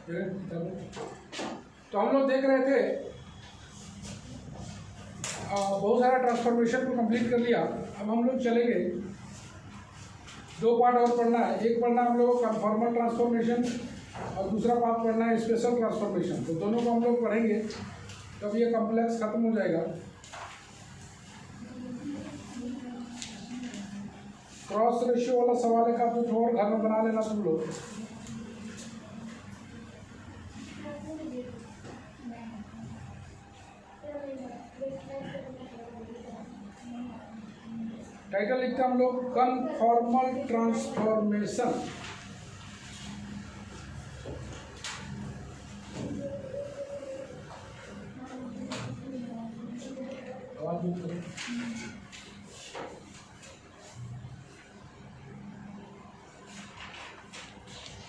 तो हम लोग देख रहे थे बहुत सारा ट्रांसफॉर्मेशन को कंप्लीट कर लिया। अब हम लोग चलेंगे, दो पार्ट और पढ़ना है। एक पढ़ना हम लोग को कन्फॉर्मल ट्रांसफॉर्मेशन और दूसरा पार्ट पढ़ना है स्पेशल ट्रांसफॉर्मेशन। तो दोनों को हम लोग पढ़ेंगे तब ये कॉम्प्लेक्स खत्म हो जाएगा। क्रॉस रेशियो वाला सवाल है का कुछ और घर में बना लेना तुम लोग। टाइटल लिखते हम लोग कन्फॉर्मल ट्रांसफॉर्मेशन।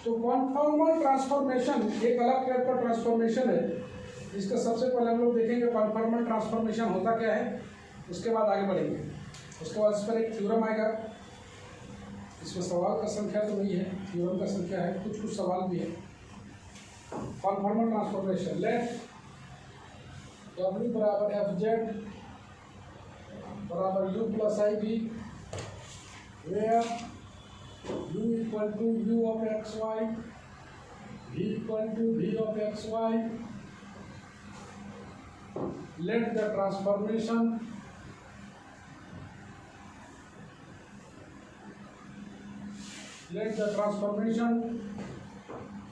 तो कन्फॉर्मल ट्रांसफॉर्मेशन एक अलग टाइप का ट्रांसफॉर्मेशन है। इसका सबसे पहले हम लोग देखेंगे कन्फॉर्मल ट्रांसफॉर्मेशन होता क्या है, उसके बाद आगे बढ़ेंगे। उसके बाद इस पर एक थ्योरम आएगा। इसमें सवाल का संख्या तो नहीं है, थ्योरम का संख्या है, कुछ कुछ सवाल भी है। कन्फॉर्मल ट्रांसफॉर्मेशन लेट W बराबर FZ बराबर U plus IV where U equal to U of XY V equal to V of XY। Let the transformation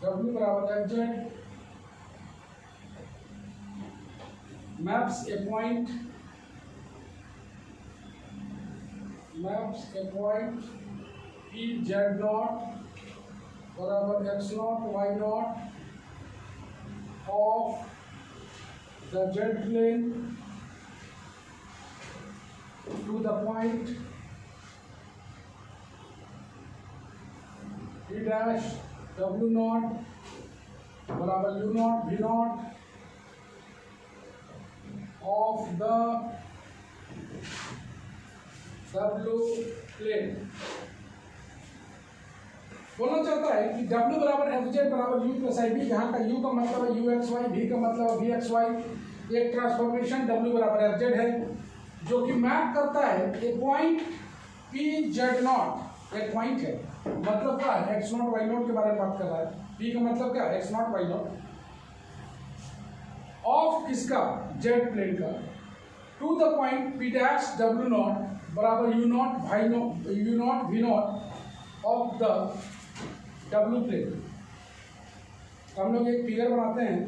W बराबर FZ maps a point P Z naught बराबर X naught Y naught of the Z plane to the point P dash W naught बराबर U naught V naught of the W plane। बोलना चाहता है कि W बराबर FZ बराबर U plus IV, जहाँ का U का मतलब है UXY, V का मतलब है VXY। एक ट्रांसफॉर्मेशन W बराबर FZ है जो कि मैप करता है एक पॉइंट PZ0। एक पॉइंट है, मतलब क्या है, X0 Y0 के बारे में बात कर रहा है। P का मतलब क्या है, X0 Y0 ऑफ किसका, Z प्लेन का, to the point P dash W0 बराबर U0 V0 of the W plane. हम लोग एक फिगर बनाते हैं।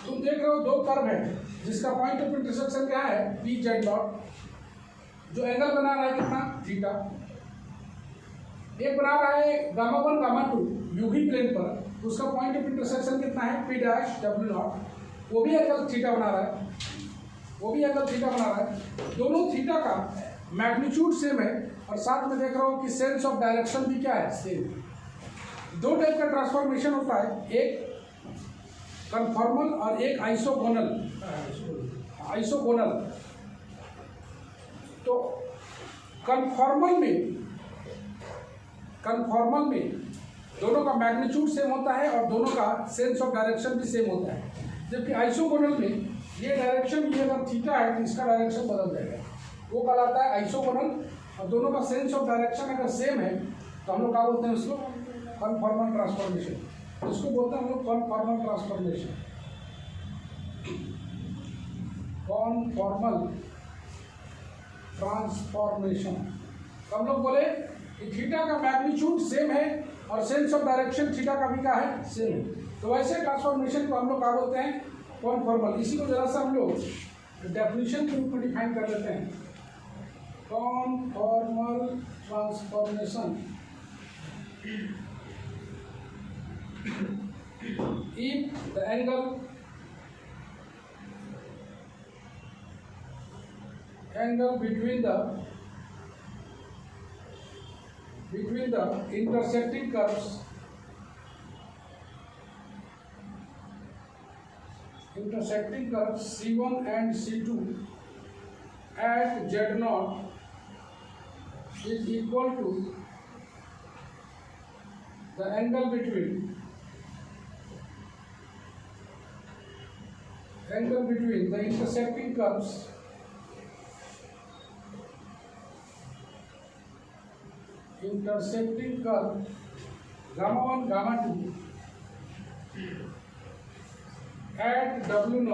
तुम देख रहे हो दो कर्व है जिसका पॉइंट ऑफ इंटरसेक्शन क्या है, PZ डॉट, जो एंगल बना रहा है कितना, थीटा। एक बना रहा है गामा 1 गामा 2 यूवी प्लेन पर, उसका पॉइंट ऑफ इंटरसेक्शन कितना है, P डैश W0, वो भी एंगल थीटा बना रहा है, दोनों थीटा का मैग्नीट्यूड सेम है और साथ में देख रहा हूँ कि सेंस ऑफ डायरेक्शन भी क्या है, सेम। दो टाइप का ट्रांसफॉर्मेशन होता है, एक कन्फॉर्मल और एक आइसोगोनल। तो कन्फॉर्मल में दोनों का मैग्नीट्यूड सेम होता है और दोनों का सेंस ऑफ डायरेक्शन भी सेम होता है। जबकि आइसोगोनल में ये डायरेक्शन भी अगर थीटा है तो इसका डायरेक्शन बदल जाएगा, वो कहलाता है आइसोगोनल। और दोनों का सेंस ऑफ डायरेक्शन अगर सेम है तो हम लोग क्या बोलते हैं उसको, कन्फॉर्मल ट्रांसफॉर्मेशन। उसको बोलते हैं हम लोग कन्फॉर्मल ट्रांसफॉर्मेशन। तो हम लोग बोले कि थीटा का मैग्नीट्यूड सेम है और सेंस ऑफ डायरेक्शन थीटा का भी क्या है, सेम है। तो वैसे ट्रांसफॉर्मेशन को हम लोग क्या बोलते हैं, कन्फॉर्मल। इसी को जरा सा हम लोग डेफिनेशन के रूप में डिफाइन कर लेते हैं। कॉनफॉर्मल transformation if the angle between the intersecting curves C1 and C2 at Z0 is equal to the angle between the intersecting curves gamma 1 gamma 2 at W0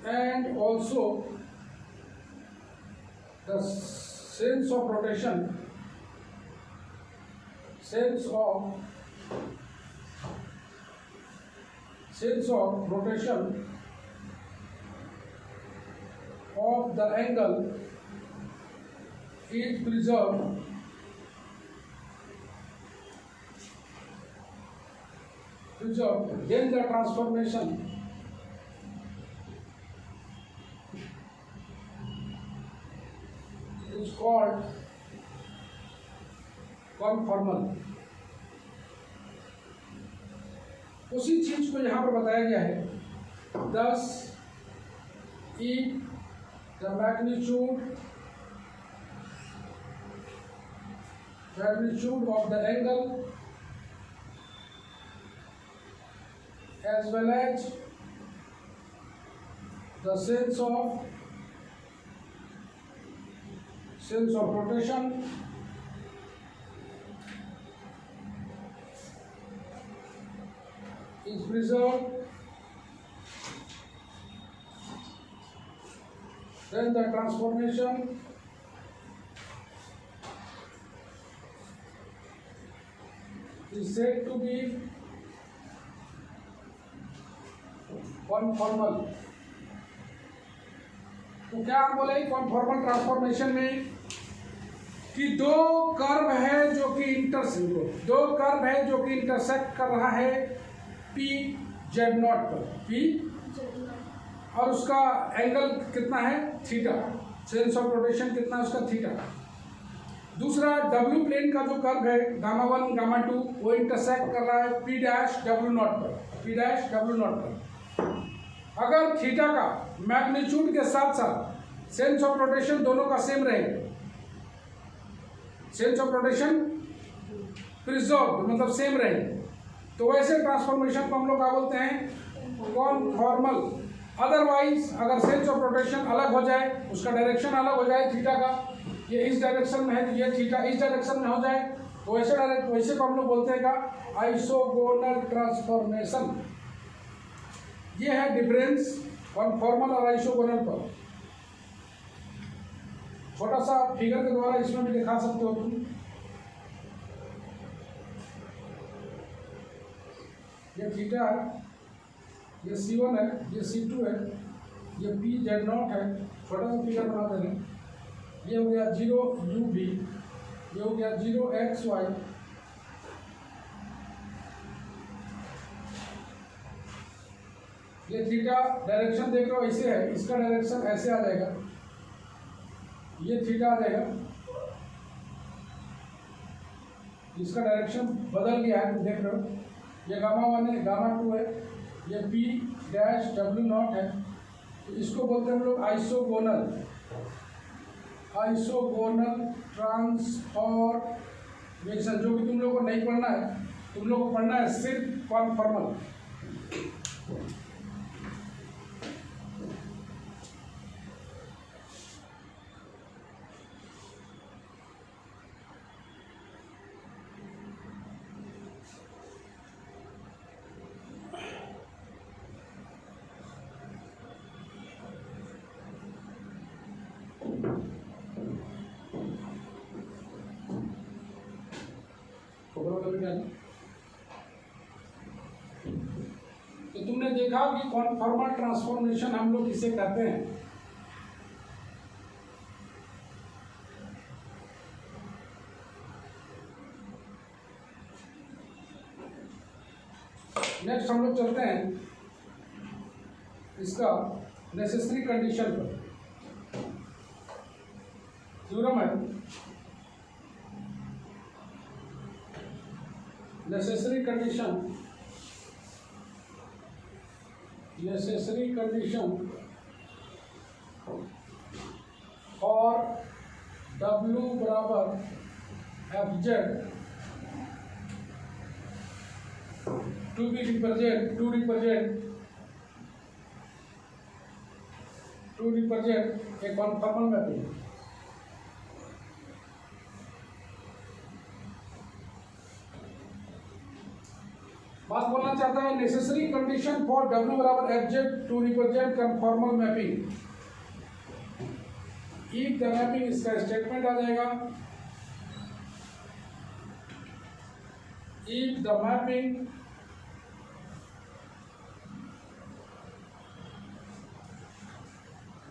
and also the sense of rotation of the angle is preserved then the transformation is called conformal। उसी चीज को यहाँ पर बताया गया है। Thus, if the magnitude of the angle as well as the sense of rotation is preserved, then the transformation is said to be conformal. तो क्या हम बोले कॉन्फॉर्मल ट्रांसफॉर्मेशन में कि दो कर्व है जो कि इंटरसेक्ट कर रहा है पी जेड नॉट पर, पी और उसका एंगल कितना है थीटा, सेंस ऑफ रोटेशन कितना है उसका थीटा। दूसरा डब्ल्यू प्लेन का जो कर्व है गामा 1 गामा 2 वो इंटरसेक्ट कर रहा है पी डैश डब्ल्यू नॉट पर। अगर थीटा का मैग्नीट्यूड के साथ साथ सेंस ऑफ रोटेशन दोनों का सेम रहे, सेंस ऑफ रोटेशन प्रिजर्व मतलब सेम रहे, तो वैसे ट्रांसफॉर्मेशन को हम लोग क्या बोलते हैं कॉन्फॉर्मल। अदरवाइज अगर सेंस ऑफ रोटेशन अलग हो जाए, उसका डायरेक्शन अलग हो जाए, थीटा का ये इस डायरेक्शन में है तो ये थीटा इस डायरेक्शन में हो जाए, तो वैसे को हम लोग बोलते हैं का आइसोगोनल ट्रांसफॉर्मेशन। ये है डिफरेंस कॉन्फॉर्मल और आइसोगोनल पर। छोटा सा फिगर के द्वारा इसमें भी दिखा सकते हो तुम। ये थीटा है, ये C1 है, ये C2 है, ये P Z0 है। छोटा सा फिगर बना देंगे। ये हो गया 0 UV, ये हो गया 0 XY, ये थीटा डायरेक्शन देख रहे हो ऐसे है, इसका डायरेक्शन ऐसे आ जाएगा, ये थीटा आ जाएगा, इसका डायरेक्शन बदल गया है, देख रहे हो। ये गामा 1 है, गामा 2 है, ये P डैश W0 है, तो इसको बोलते हैं हम लोग आइसोगोनल ट्रांसफॉर्मेशन। जो कि तुम लोग को नहीं पढ़ना है, तुम लोग को पढ़ना है सिर्फ कॉन्फॉर्मल। तो हमने देखा कि कॉन्फॉर्मल ट्रांसफॉर्मेशन हम लोग इसे कहते हैं। नेक्स्ट हम लोग चलते हैं इसका नेसेसरी कंडीशन पर। थ्योरम है necessary condition for W बराबर FZ to represent a conformal mapping। बात बोलना चाहता है नेसेसरी कंडीशन फॉर W बराबर FZ to represent conformal mapping. If the mapping, इसका स्टेटमेंट आ जाएगा, इफ द मैपिंग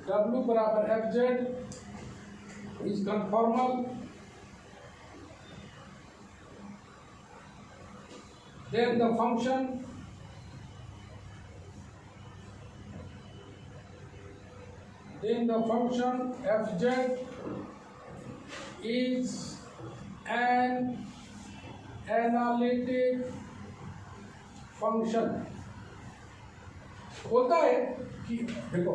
W बराबर FZ is conformal, then the function fz is an analytic function। बोलता है कि देखो,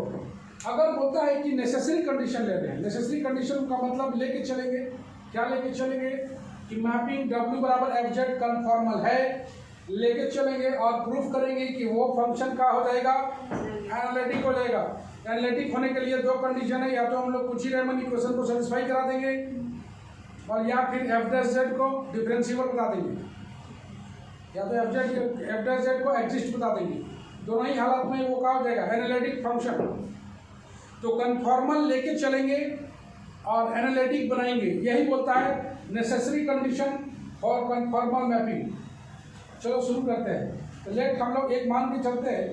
अगर बोलता है कि नेसेसरी कंडीशन ले रहे हैं, नेसेसरी कंडीशन का मतलब लेके चलेंगे, क्या लेके चलेंगे कि मैपिंग W बराबर FZ कन्फॉर्मल है, लेके चलेंगे और प्रूफ करेंगे कि वो फंक्शन का हो जाएगा, एनालिटिक हो जाएगा। एनालिटिक होने के लिए दो कंडीशन है, या तो हम लोग कुछ ही रेमन इक्वेशन को सेटिस्फाई करा देंगे और या फिर f' को डिफरेंशिएबल बता देंगे, या तो f' को एग्जिस्ट बता देंगे। दोनों ही हालत में वो क्या हो जाएगा, एनालिटिक फंक्शन। तो कन्फॉर्मल लेके चलेंगे और एनालिटिक बनाएंगे, यही बोलता है necessary condition for conformal mapping. चलो शुरू करते हैं। तो लेट हम लोग एक मान के चलते हैं,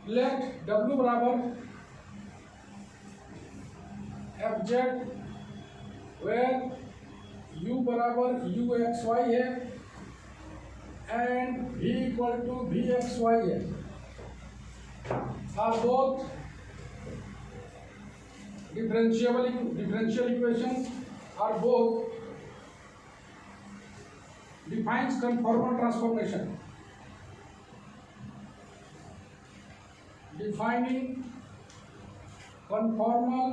लेट W बराबर FZ वेयर U बराबर UXY है and V equal to VXY है, are both differential equations, are both defines conformal transformation। Defining conformal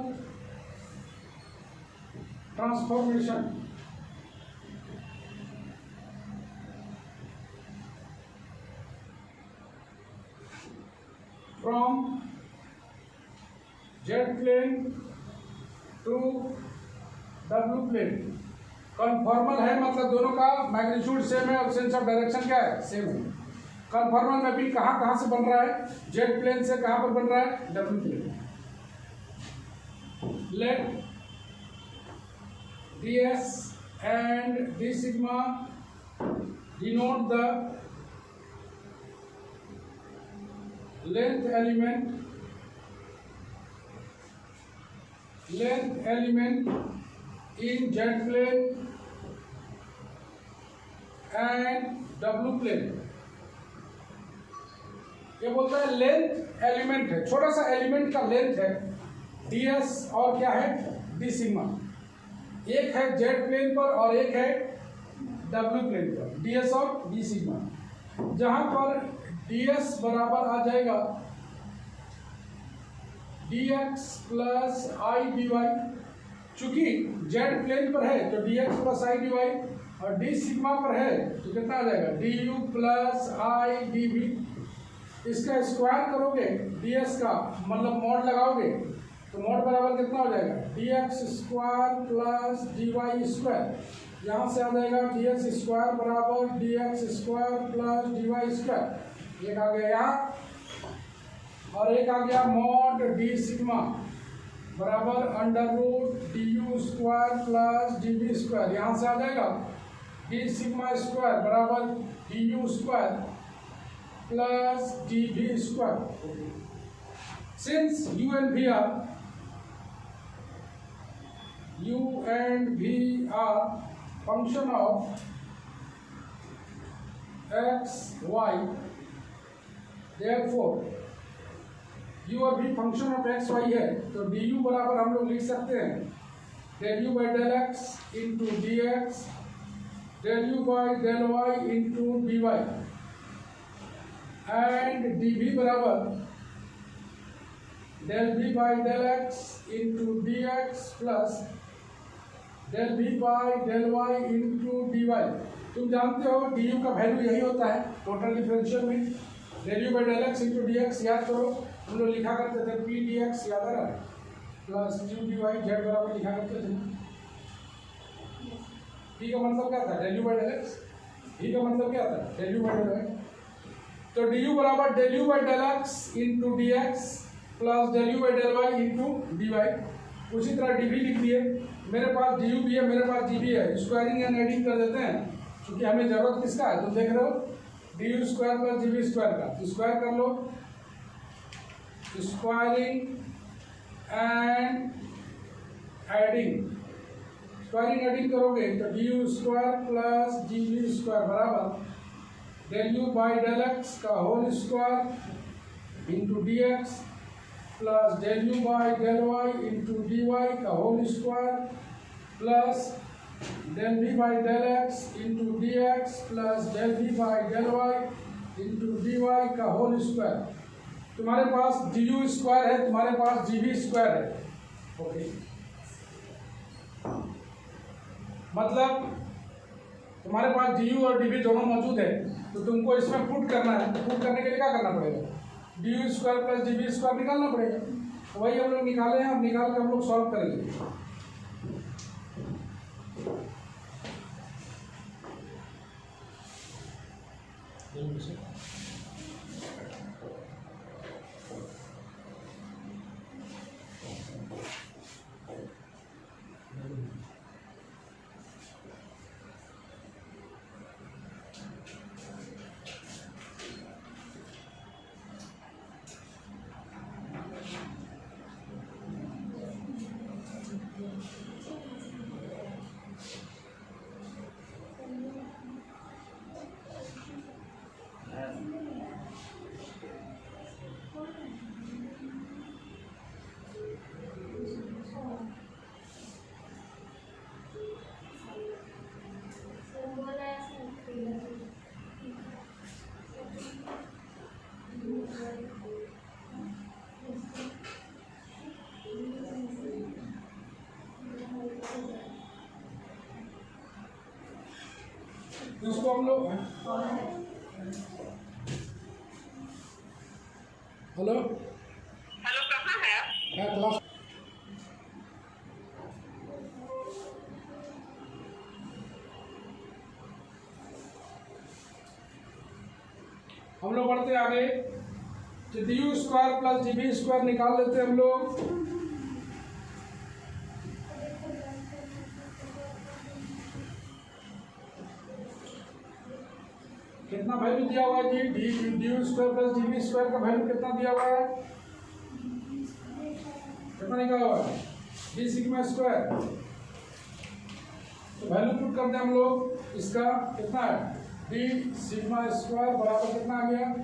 transformation from Z plane to W plane। Conformal है मतलब दोनों का मैग्नीट्यूड सेम है और सेंस ऑफ डायरेक्शन क्या है, सेम है। कन्फॉर्मल मैपिंग कहाँ से बन रहा है, Z प्लेन से कहाँ पर बन रहा है, W प्लेन। Let ds and d sigma denote the length element in Z plane and W plane। ये बोलता है लेंथ एलिमेंट है, छोटा सा एलिमेंट का लेंथ है ds और क्या है d सिग्मा। एक है Z प्लेन पर और एक है W प्लेन पर, ds और d सिग्मा। जहां पर ds बराबर आ जाएगा dx प्लस i dy, चूंकि Z प्लेन पर है तो dx प्लस i dy, और d सिग्मा पर है तो कितना आ जाएगा du प्लस i dv। इसका स्क्वायर करोगे ds का मतलब मॉड लगाओगे तो मॉड बराबर कितना हो जाएगा dx square plus dy square. यहाँ से आ जाएगा dx स्क्वायर बराबर dx square plus dy square. एक आ गया यहाँ और एक आ गया मॉड d सिग्मा बराबर under root d u square plus d b square, यहाँ से आ जाएगा डी सिग्मा स्क्वायर बराबर d u square plus d b square. Since u and v are function of x y, therefore u और v function of x Y है, तो d u बराबर हम लोग लिख सकते हैं del u by del x into d x, del u by del y into d y, and d v बराबर del v by del x into d x plus del v by del y into d y. तुम जानते हो d you का value यही होता है total differential में, del u by del x into d x याद करो, हम लोग लिखा करते थे पी डी एक्स, याद आ रहा है, plus u d y z बराबर लिखा करते थे। पी का मतलब क्या था, del u by del x, e का मतलब क्या था, del u by del y. तो डी यू बराबर del u by del x into d x plus del u by del y into d y. उसी तरह डी वी लिख दिए, मेरे पास डी यू भी है, मेरे पास जी भी है, स्क्वायरिंग एंड एडिंग कर देते हैं, क्योंकि हमें जरूरत किसका है, तुम देख रहे हो d u square plus g b square का, तो स्क्वायर कर लो, squaring and adding, squaring adding करोगे तो d u square plus g b square बराबर del u by del x का whole square into d x plus del u by del y into d y का whole square plus del v by del x into d x plus del v by del y into d y का whole square. तुम्हारे पास D u square है, तुम्हारे पास जी b square है, okay, मतलब तुम्हारे पास D you और D B दोनों मौजूद है, तो तुमको इसमें पुट करना है, तो पुट करने के लिए क्या करना पड़ेगा, d u square plus d b square निकालना पड़ेगा, तो वही हम लोग निकाले हैं, अब निकाल कर हम लोग सॉल्व करेंगे। इसको हम लोग हेलो कहाँ है क्लास, हम लोग बढ़ते आगे, तो d u square plus g b square निकाल लेते हैं हम लोग। कितना वैल्यू दिया हुआ है जी, d u square plus g b square का वैल्यू कितना दिया हुआ है, कितना निकाला हुआ है, डी सिग्मा स्क्वायर, तो वैल्यू पुट करते हैं हम लोग, इसका कितना है, डी सिग्मा स्क्वायर बराबर कितना आ गया,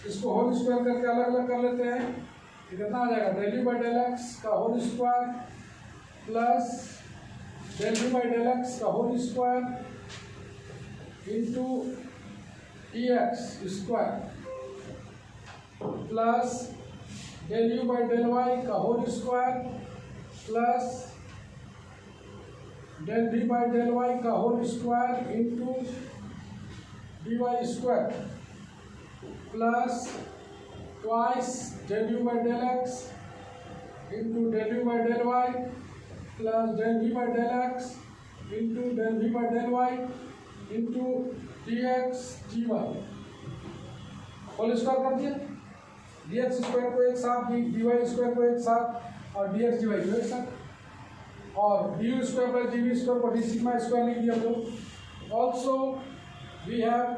इसको होल स्क्वायर करके अलग अलग कर लेते हैं, तो कितना आ जाएगा, del u by del x का whole square plus del u by del x का whole square into d x square plus del u by del y का whole square plus del v by del y का whole square into d y square plus twice del u by del x into del u by del y plus del v by del x into del v by del y into d x d y whole square कर दिया, D x square को एक साथ, D y square को एक साथ, और D x d Y जो है सर, और d u square plus d v square को डी सिग्मा स्क्वायर लिख दिया हम लोग। ऑल्सो वी हैव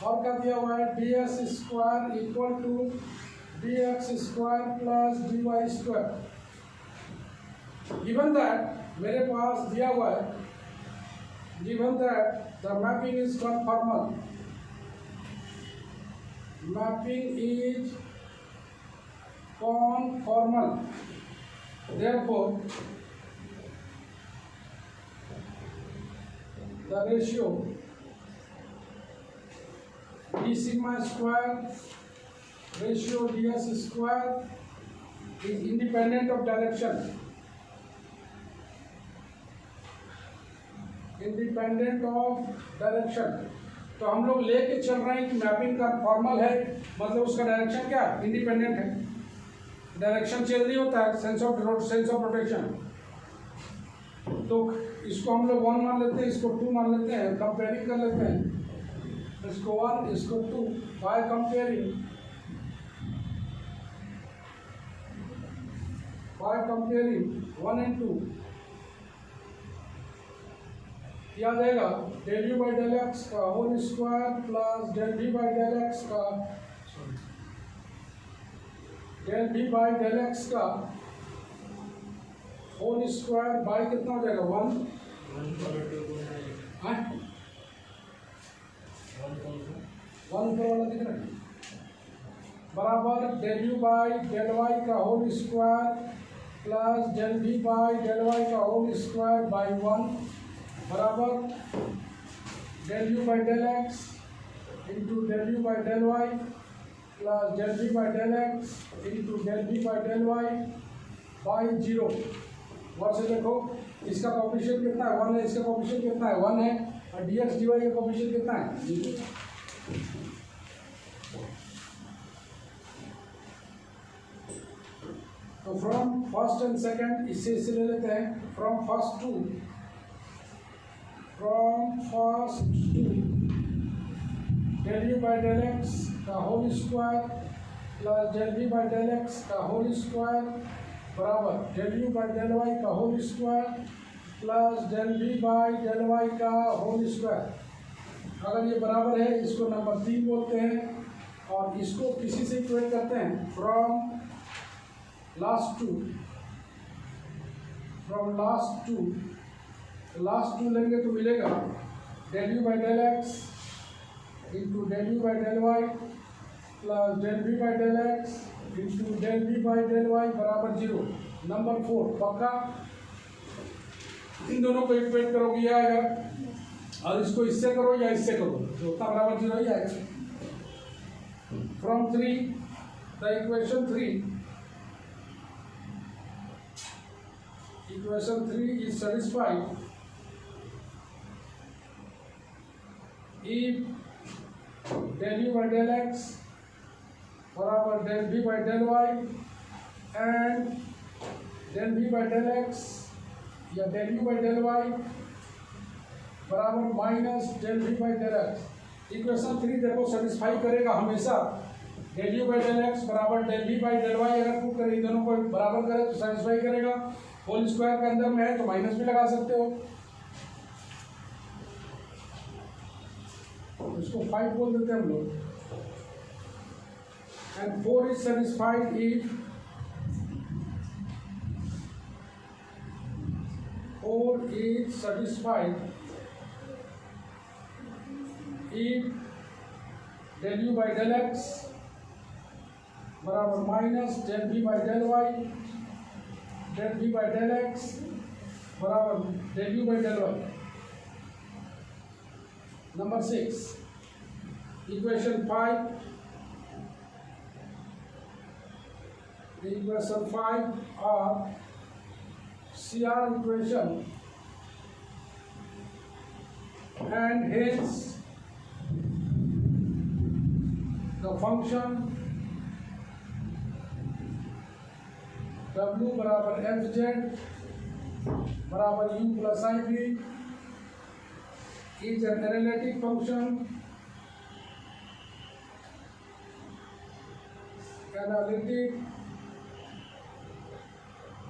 और क्या दिया हुआ है, d s square equal to d x square plus d y square. Given that मेरे पास दिया हुआ है, given that the mapping is conformal, mapping is conformal, therefore the ratio d sigma square ratio ds square is independent of direction, independent of direction। तो हम लोग लेके चल रहे हैं कि मैपिंग कन्फॉर्मल है, मतलब उसका डायरेक्शन क्या इंडिपेंडेंट है, डायरेक्शन चेंज नहीं होता है, सेंस ऑफ रोटेशन। तो इसको हम लोग 1 मान लेते हैं, इसको 2 मान लेते हैं, कंपेयरिंग कर लेते हैं, इसको 1 इसको 2 बाय कंपेयरिंग 1 and 2 क्या देगा, del u by del x का whole square plus del v by del x का, del v by del x का होल स्क्वायर बाई कितना हो जाएगा 1 वाला दिख रहा है, बराबर del u by del y का whole square plus del v by del y का होल स्क्वायर बाई 1 बराबर del u by del x into del u by del y plus del v by del x into del v by del y by 0। One से देखो इसका coefficient कितना है 1 है, इसका coefficient कितना है 1 है, और डी एक्स डी वाई का कोफिशिएंट कितना है 0। तो फ्रॉम फर्स्ट एंड सेकंड इससे ले लेते हैं, from first two del u by del x का whole square plus del v by del x का होल स्क्वायर बराबर del u by del y का whole square plus del v by del y का whole square. अगर ये बराबर है इसको नंबर 3 बोलते हैं, और इसको किसी से इक्वेट करते हैं फ्रॉम लास्ट टू लेंगे तो मिलेगा del u by del x into del u by del y plus del v by del x into del v by del y बराबर 0। नंबर 4 पक्का, इन दोनों को इक्वेट करोगे ये आएगा, और इसको इससे करो या इससे करो तो उतना बराबर 0 ही आएगा। From 3 the equation 3 is satisfied if del u by del x बराबर del v by del y and del v by del x या del u by del y बराबर minus del v by del x। Equation 3 देखो satisfy करेगा हमेशा, del u by del x बराबर del v by del y अगर prove करें इन दोनों को बराबर करें तो सेटिस्फाई करेगा। होल स्क्वायर के अंदर में है तो माइनस भी लगा सकते हो, इसको 5 बोल देते हैं हम लोग। And 4 is satisfied if 4 is satisfied if del u by del x बराबर minus del v by del y, del v by del x बराबर del u by del y। Number 6 equation 5 are CR equation and hence the function W बराबर fz बराबर u plus iv is an analytic function,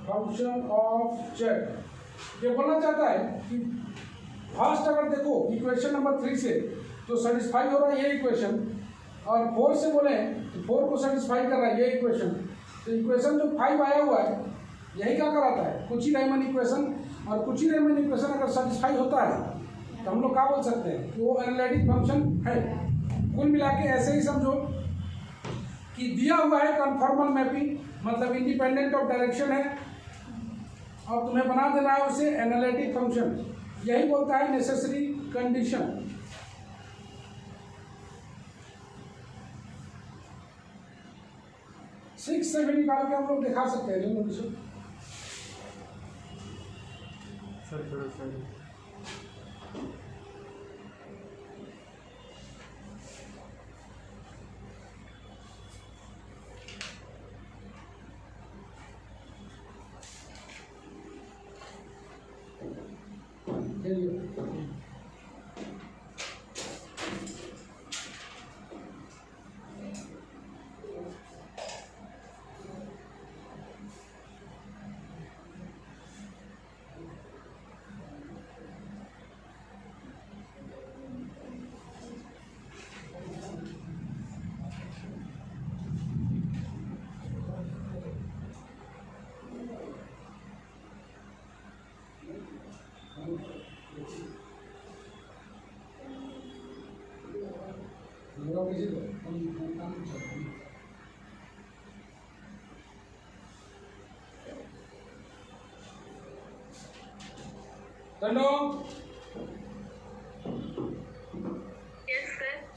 function of Z. ये बोलना चाहता है कि first अगर देखो इक्वेशन नंबर 3 से तो सेटिस्फाई हो रहा है ये इक्वेशन, और 4 से बोले तो 4 को सेटिस्फाई कर रहा है ये इक्वेशन। तो इक्वेशन जो 5 आया हुआ है यही क्या कराता है, कुची-रायमन इक्वेशन। और कुची-रायमन इक्वेशन अगर सेटिस्फाई होता है तो हम लोग क्या बोल सकते हैं कि वो एनालिटिक फंक्शन है। कुल मिला के ऐसे ही समझो कि दिया हुआ है कन्फॉर्मल मैपिंग, मतलब इंडिपेंडेंट ऑफ डायरेक्शन है, और तुम्हें बना देना है उसे एनालिटिक फंक्शन। यही बोलता है नेसेसरी कंडीशन। सिक्स से भी निकाल के हम लोग दिखा सकते हैं। सर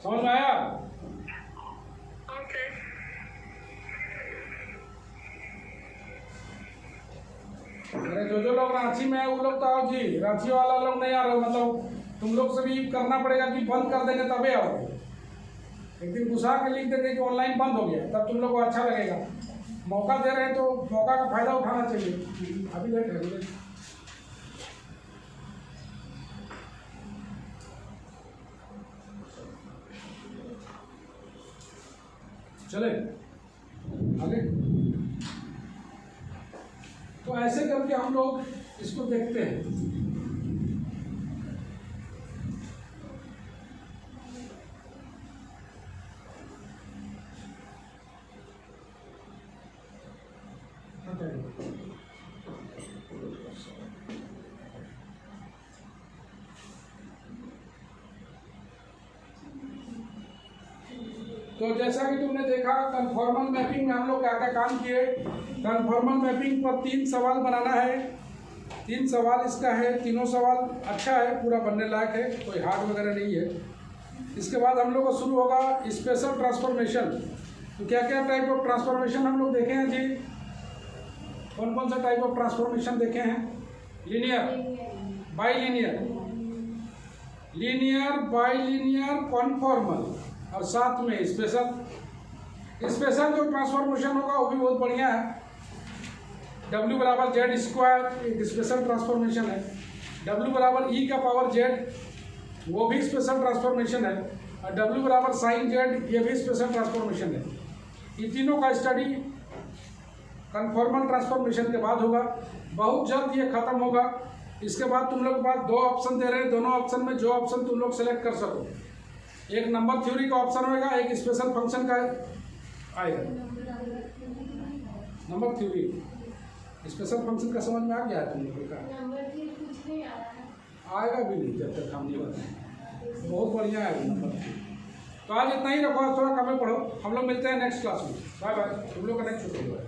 समझ में आया? अरे जो लोग रांची में है वो लोग तो आओ जी, रांची वाला लोग नहीं आ रहे, मतलब तुम लोग से भी करना पड़ेगा कि बंद कर देंगे तबे आओगे। एक दिन घुसा के लिख देंगे कि ऑनलाइन बंद हो गया, तब तुम लोग को अच्छा लगेगा। मौका दे रहे हैं तो मौका का फायदा उठाना चाहिए। अभी लेट है, चले आगे। तो ऐसे करके हम लोग इसको देखते हैं। तो जैसा कि तुमने देखा कन्फॉर्मल मैपिंग में हम लोग क्या क्या काम किए। कन्फॉर्मल मैपिंग पर 3 सवाल बनाना है। 3 सवाल इसका है, तीनों सवाल अच्छा है, पूरा बनने लायक है, कोई हार्ड वगैरह नहीं है। इसके बाद हम लोग को शुरू होगा स्पेशल ट्रांसफॉर्मेशन। तो क्या क्या टाइप ऑफ ट्रांसफॉर्मेशन हम लोग देखे हैं जी? कौन कौन सा टाइप ऑफ ट्रांसफॉर्मेशन देखे हैं? Linear, bilinear, linear, bilinear, conformal, और साथ में स्पेशल। स्पेशल जो ट्रांसफॉर्मेशन होगा वो भी बहुत बढ़िया है। W बराबर जेड स्क्वायर एक स्पेशल ट्रांसफॉर्मेशन है। W बराबर ई का पावर जेड वो भी स्पेशल ट्रांसफॉर्मेशन है। और W बराबर साइन जेड ये भी स्पेशल ट्रांसफॉर्मेशन है। ये तीनों का स्टडी कन्फॉर्मल ट्रांसफॉर्मेशन के बाद होगा। बहुत जल्द ये खत्म होगा। इसके बाद तुम लोग के पास 2 ऑप्शन दे रहे हैं, दोनों ऑप्शन में जो ऑप्शन तुम लोग सेलेक्ट कर सको। एक नंबर थ्योरी का ऑप्शन होगा, एक स्पेशल फंक्शन का आएगा। नंबर थ्योरी, स्पेशल फंक्शन का समझ में आ गया है तुम लोगों का? आएगा भी नहीं जब तक हम नहीं बताएं। बहुत बढ़िया है नंबर थ्योरी। तो आज इतना ही रखो, थोड़ा कम पढ़ो। हम लोग मिलते हैं नेक्स्ट क्लास में। Bye bye. तुम लोग का नेक्स्ट छुट्टी हुआ है।